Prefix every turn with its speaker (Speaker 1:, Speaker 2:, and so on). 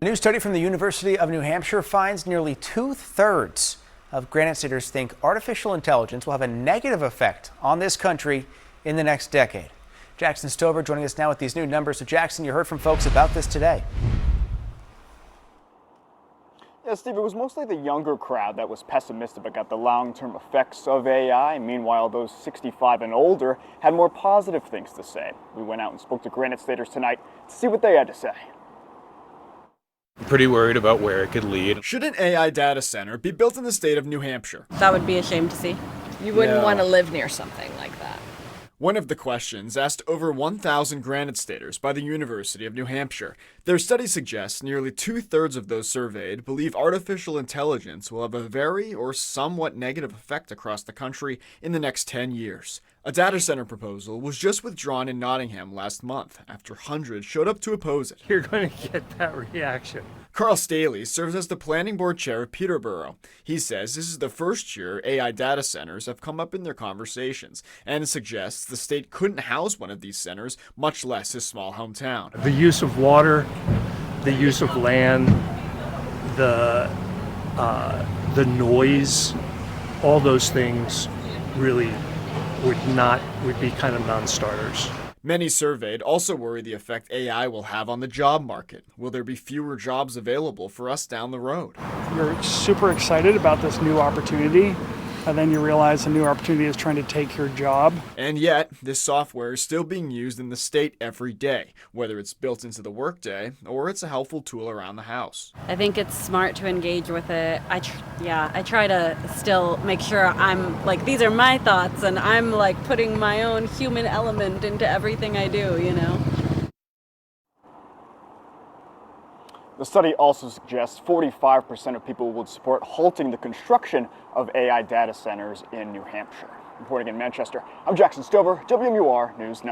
Speaker 1: A new study from the University of New Hampshire finds nearly 2/3 of Granite Staters think artificial intelligence will have a negative effect on this country in the next decade. Jackson Stover joining us now with these new numbers. So Jackson, you heard from folks about this today.
Speaker 2: Yeah, Steve, it was mostly the younger crowd that was pessimistic about the long-term effects of AI. Meanwhile, those 65 and older had more positive things to say. We went out and spoke to Granite Staters tonight to see what they had to say.
Speaker 3: I'm pretty worried about where it could lead.
Speaker 4: Should an AI data center be built in the state of New Hampshire?
Speaker 5: That would be a shame to see.
Speaker 6: You wouldn't want to live near something like that.
Speaker 4: One of the questions asked over 1,000 Granite Staters by the University of New Hampshire. Their study suggests nearly 2/3 of those surveyed believe artificial intelligence will have a very or somewhat negative effect across the country in the next 10 years. A data center proposal was just withdrawn in Nottingham last month after hundreds showed up to oppose it.
Speaker 7: You're going to get that reaction.
Speaker 4: Carl Staley serves as the planning board chair of Peterborough. He says this is the first year AI data centers have come up in their conversations and suggests the state couldn't house one of these centers, much less his small hometown.
Speaker 7: The use of water, the use of land, the noise, all those things really would be kind of non-starters.
Speaker 4: Many surveyed also worry the effect AI will have on the job market. Will there be fewer jobs available for us down the road?
Speaker 8: You're super excited about this new opportunity, and then you realize the new opportunity is trying to take your job.
Speaker 4: And yet, this software is still being used in the state every day, whether it's built into the workday or it's a helpful tool around the house.
Speaker 5: I think it's smart to engage with it. I try to still make sure I'm like, these are my thoughts, and I'm like putting my own human element into everything I do, you know?
Speaker 2: The study also suggests 45% of people would support halting the construction of AI data centers in New Hampshire. Reporting in Manchester, I'm Jackson Stover, WMUR News 9.